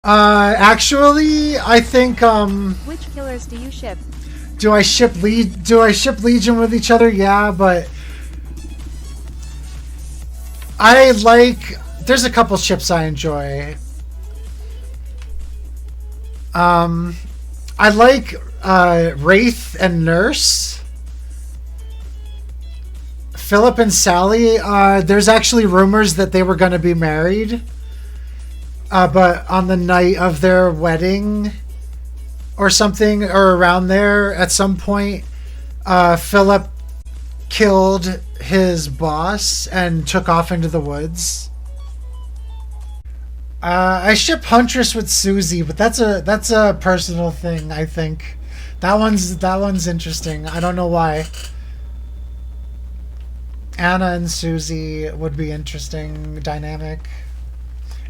Actually, I think, Which killers do you ship? do I ship Legion with each other? Yeah, but I like, there's a couple ships I enjoy. I like, Wraith and Nurse. Philip and Sally, there's actually rumors that they were going to be married. But on the night of their wedding or something, or around there at some point, Philip killed his boss and took off into the woods. I ship Huntress with Susie, but that's a personal thing, I think. That one's interesting. I don't know why. Anna and Susie would be interesting dynamic.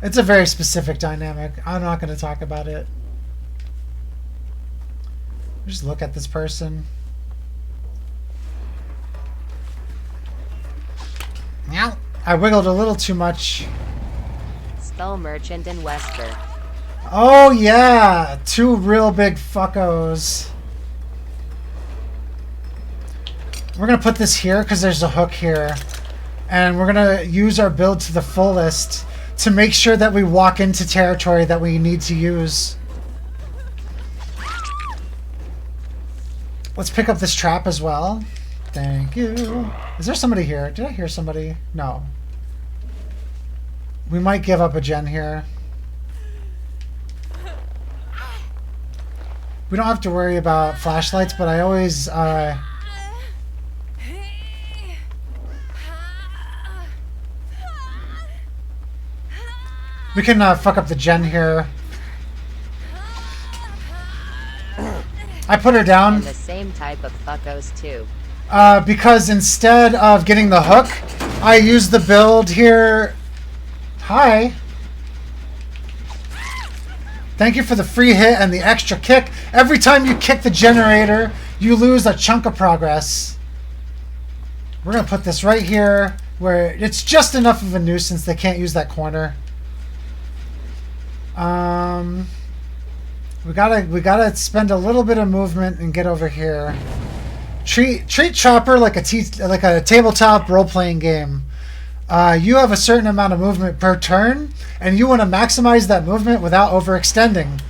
It's a very specific dynamic. I'm not going to talk about it. Just look at this person. Meow. I wiggled a little too much. Spell Merchant and Wesker. Oh yeah, two real big fuckos. We're going to put this here because there's a hook here. And we're going to use our build to the fullest to make sure that we walk into territory that we need to use. Let's pick up this trap as well. Thank you. Is there somebody here? Did I hear somebody? No. We might give up a gen here. We don't have to worry about flashlights, but I always... we can fuck up the gen here. I put her down. And the same type of fuckos too. Because instead of getting the hook, I use the build here. Hi. Thank you for the free hit and the extra kick. Every time you kick the generator, you lose a chunk of progress. We're going to put this right here where it's just enough of a nuisance they can't use that corner. We gotta spend a little bit of movement and get over here. Treat Chopper like a tabletop role-playing game. You have a certain amount of movement per turn, and you want to maximize that movement without overextending.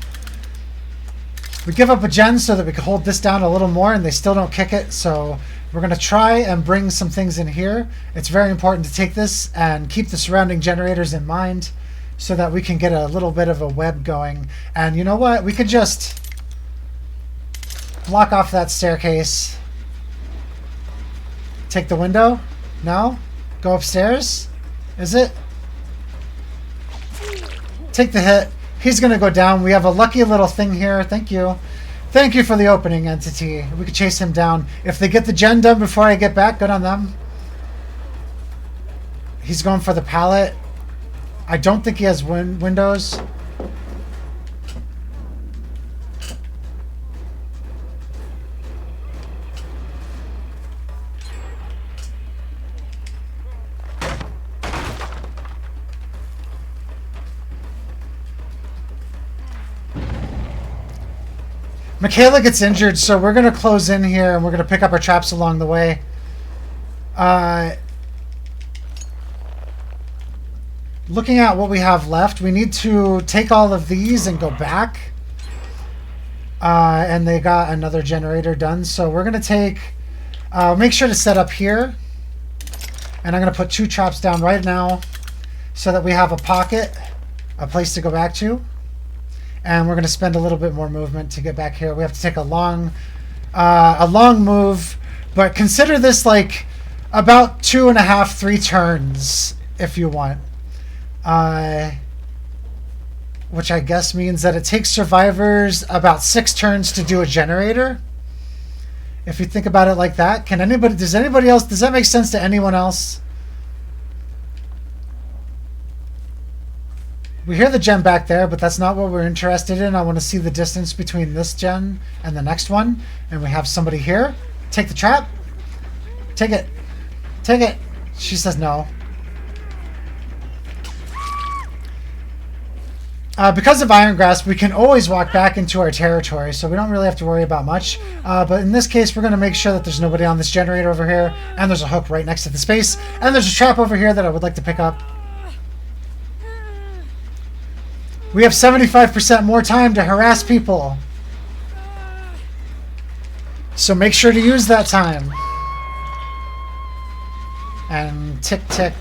We give up a gen so that we can hold this down a little more, and they still don't kick it. So we're gonna try and bring some things in here. It's very important to take this and keep the surrounding generators in mind, so that we can get a little bit of a web going. And you know what? We could just block off that staircase. Take the window? No? Go upstairs? Is it? Take the hit. He's going to go down. We have a lucky little thing here. Thank you. Thank you for the opening, entity. We could chase him down. If they get the gen done before I get back, good on them. He's going for the pallet. I don't think he has windows. Michaela gets injured, so we're going to close in here and we're going to pick up our traps along the way. Looking at what we have left, we need to take all of these and go back. And they got another generator done. So we're going to take... make sure to set up here. And I'm going to put 2 traps down right now so that we have a pocket, a place to go back to. And we're going to spend a little bit more movement to get back here. We have to take a long move. But consider this like about 2.5, 3 turns if you want. Which I guess means that it takes survivors about 6 turns to do a generator. If you think about it like that, does anybody else, does that make sense to anyone else? We hear the gen back there, but that's not what we're interested in. I want to see the distance between this gen and the next one. And we have somebody here. Take the trap. Take it. Take it. She says no. Because of Iron Grasp, we can always walk back into our territory, so we don't really have to worry about much. But in this case, we're going to make sure that there's nobody on this generator over here, and there's a hook right next to the space, and there's a trap over here that I would like to pick up. We have 75% more time to harass people. So make sure to use that time. And tick, tick.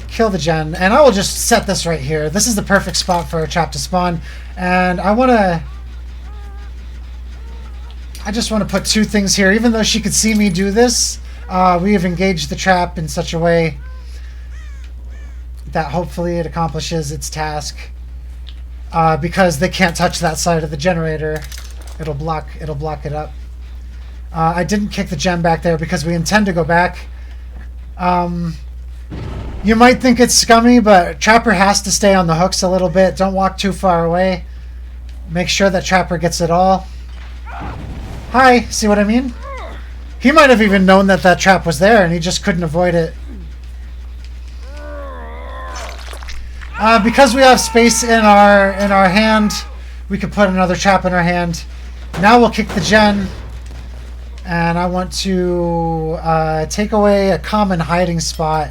Kill the gen. And I will just set this right here. This is the perfect spot for a trap to spawn. And I just want to put two things here. Even though she could see me do this, we have engaged the trap in such a way that hopefully it accomplishes its task. Because they can't touch that side of the generator. It'll block it up. I didn't kick the gem back there because we intend to go back. You might think it's scummy, but Trapper has to stay on the hooks a little bit. Don't walk too far away. Make sure that Trapper gets it all. Hi, see what I mean? He might have even known that that trap was there and he just couldn't avoid it. Because we have space in our hand, we could put another trap in our hand. Now we'll kick the gen. And I want to take away a common hiding spot.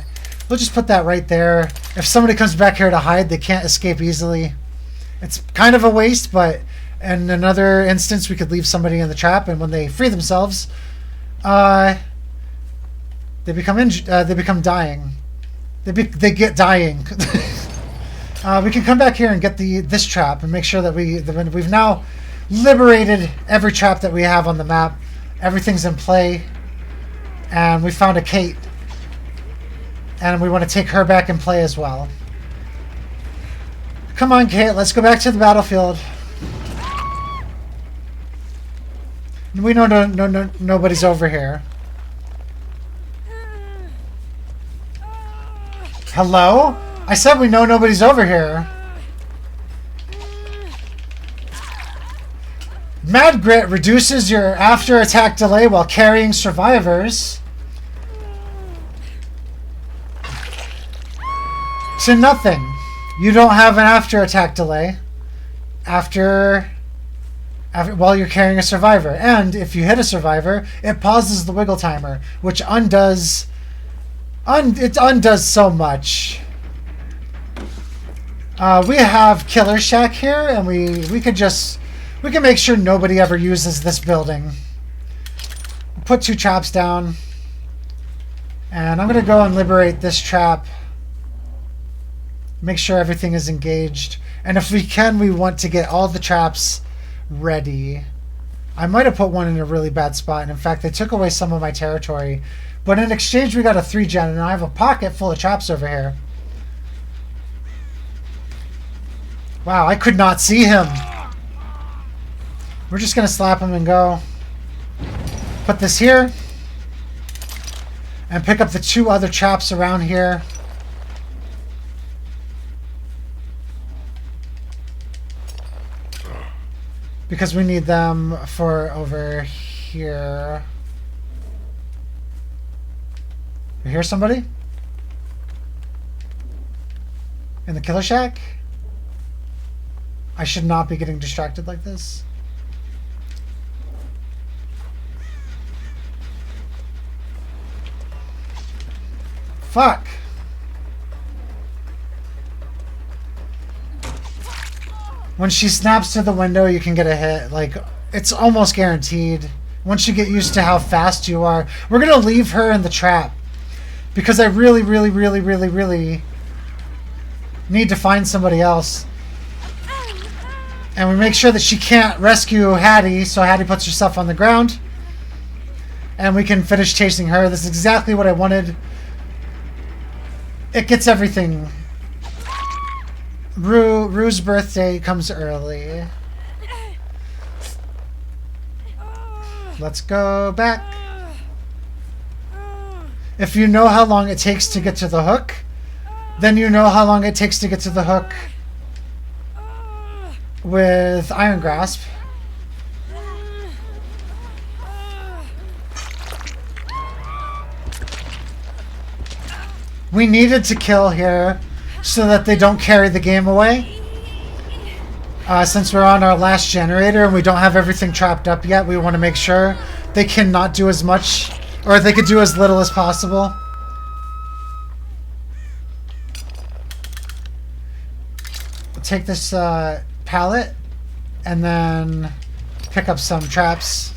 We'll just put that right there. If somebody comes back here to hide, they can't escape easily. It's kind of a waste, but in another instance, we could leave somebody in the trap, and when they free themselves, they become dying. They get dying. We can come back here and get this trap and make sure that we've now liberated every trap that we have on the map. Everything's in play, and we found a Kate, and we want to take her back in play as well. Come on, Kate, let's go back to the battlefield. We know nobody's over here. Hello? I said we know nobody's over here. Mad Grit reduces your after attack delay while carrying survivors to nothing. You don't have an after attack delay while you're carrying a survivor. And if you hit a survivor, it pauses the wiggle timer, which undoes so much. We have Killer Shack here, and we can make sure nobody ever uses this building. Put two traps down. And I'm going to go and liberate this trap. Make sure everything is engaged. And if we can, we want to get all the traps ready. I might have put one in a really bad spot. And in fact, they took away some of my territory. But in exchange, we got a 3-gen. And I have a pocket full of traps over here. Wow, I could not see him. We're just going to slap him and go. Put this here. And pick up the 2 other traps around here. Because we need them for over here. You hear somebody? In the Killer Shack? I should not be getting distracted like this. Fuck. When she snaps to the window, you can get a hit. Like, it's almost guaranteed. Once you get used to how fast you are. We're going to leave her in the trap. Because I really, really, really, really, really need to find somebody else. And we make sure that she can't rescue Hattie, so Hattie puts herself on the ground. And we can finish chasing her. This is exactly what I wanted. It gets everything. Rue's birthday comes early. Let's go back. If you know how long it takes to get to the hook, then you know how long it takes to get to the hook with Iron Grasp. We needed to kill here so that they don't carry the game away. Since we're on our last generator and we don't have everything trapped up yet, we want to make sure they cannot do as much, or they could do as little as possible. We'll take this pallet and then pick up some traps.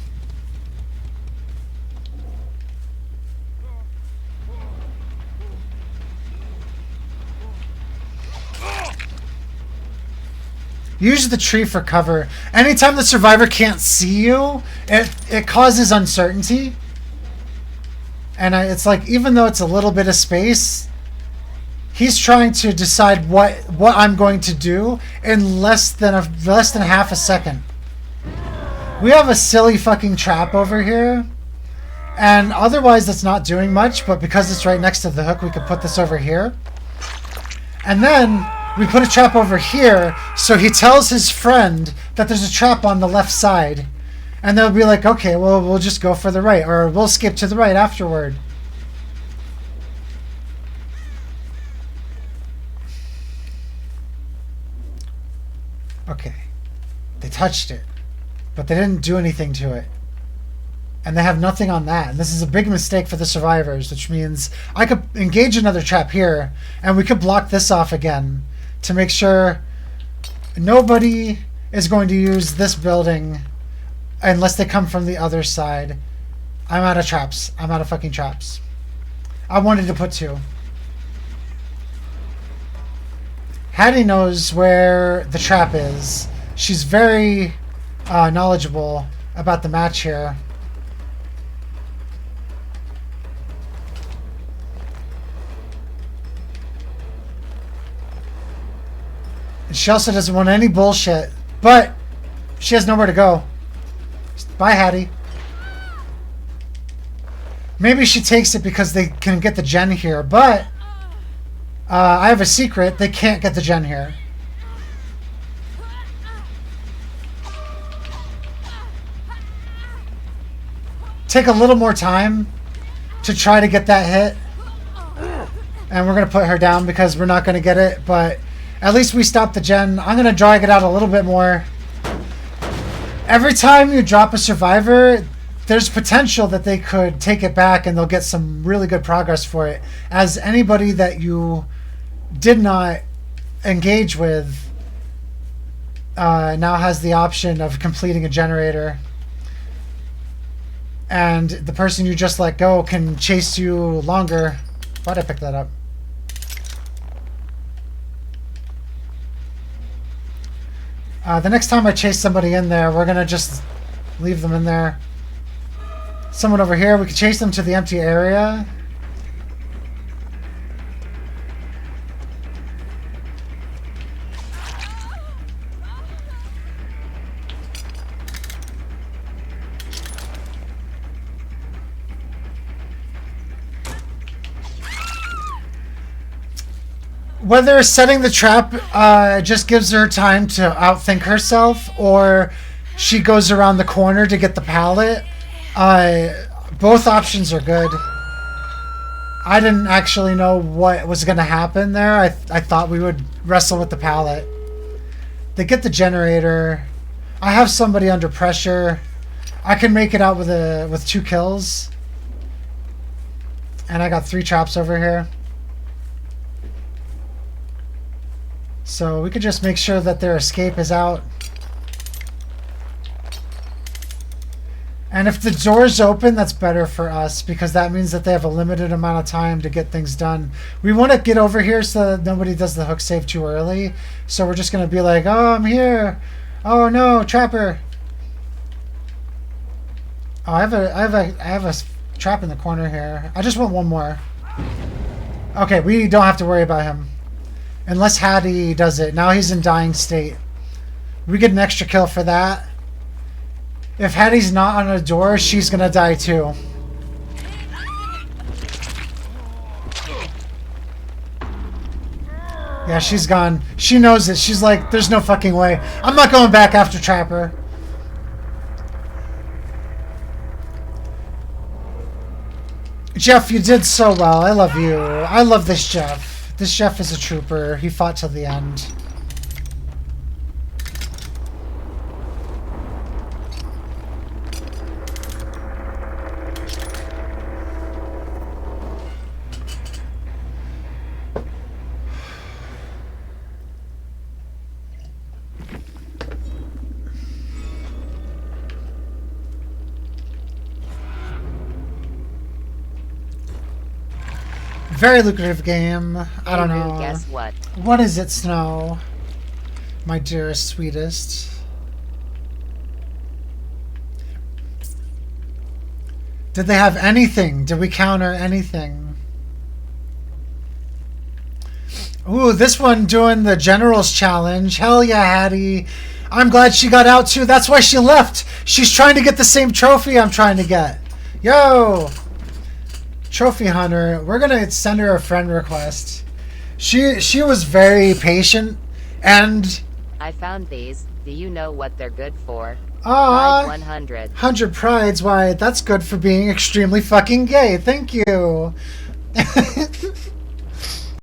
Use the tree for cover. Anytime the survivor can't see you, it causes uncertainty. And it's like, even though it's a little bit of space, he's trying to decide what I'm going to do in less than half a second. We have a silly fucking trap over here. And otherwise it's not doing much, but because it's right next to the hook, we could put this over here. And then we put a trap over here, so he tells his friend that there's a trap on the left side. And they'll be like, okay, well, we'll just go for the right, or we'll skip to the right afterward. Okay. They touched it, but they didn't do anything to it. And they have nothing on that. And this is a big mistake for the survivors, which means I could engage another trap here, and we could block this off again to make sure nobody is going to use this building unless they come from the other side. I'm out of traps. I'm out of fucking traps. I wanted to put 2. Hattie knows where the trap is. She's very knowledgeable about the match here. And she also doesn't want any bullshit, but she has nowhere to go. Bye, Hattie. Maybe she takes it because they can get the gen here, but I have a secret. They can't get the gen here. Take a little more time to try to get that hit. And we're going to put her down because we're not going to get it, but at least we stopped the gen. I'm going to drag it out a little bit more. Every time you drop a survivor, there's potential that they could take it back and they'll get some really good progress for it. As anybody that you did not engage with now has the option of completing a generator. And the person you just let go can chase you longer. Why'd I pick that up? The next time I chase somebody in there, we're going to just leave them in there. Someone over here, we could chase them to the empty area. Whether setting the trap just gives her time to outthink herself, or she goes around the corner to get the pallet, both options are good. I didn't actually know what was going to happen there. I thought we would wrestle with the pallet. They get the generator. I have somebody under pressure. I can make it out with 2 kills. And I got 3 traps over here. So we could just make sure that their escape is out. And if the door's open, that's better for us, because that means that they have a limited amount of time to get things done. We want to get over here so that nobody does the hook save too early. So we're just going to be like, oh, I'm here. Oh, no, trapper. Oh, I have a trap in the corner here. I just want 1 more. Okay, we don't have to worry about him. Unless Hattie does it. Now he's in dying state. We get an extra kill for that. If Hattie's not on a door, she's gonna die too. Yeah, she's gone. She knows it. She's like, there's no fucking way. I'm not going back after Trapper. Jeff, you did so well. I love you. I love this Jeff. This Jeff is a trooper. He fought till the end. Very lucrative game. I don't Hey, know. Rue, guess what? What is it, Snow? My dearest, sweetest. Did they have anything? Did we counter anything? Ooh, this one doing the Generals Challenge. Hell yeah, Hattie. I'm glad she got out too. That's why she left. She's trying to get the same trophy I'm trying to get. Yo! Trophy Hunter. We're gonna send her a friend request. She was very patient and... I found these. Do you know what they're good for? Aw, Pride 100. 100 prides. Why, that's good for being extremely fucking gay. Thank you.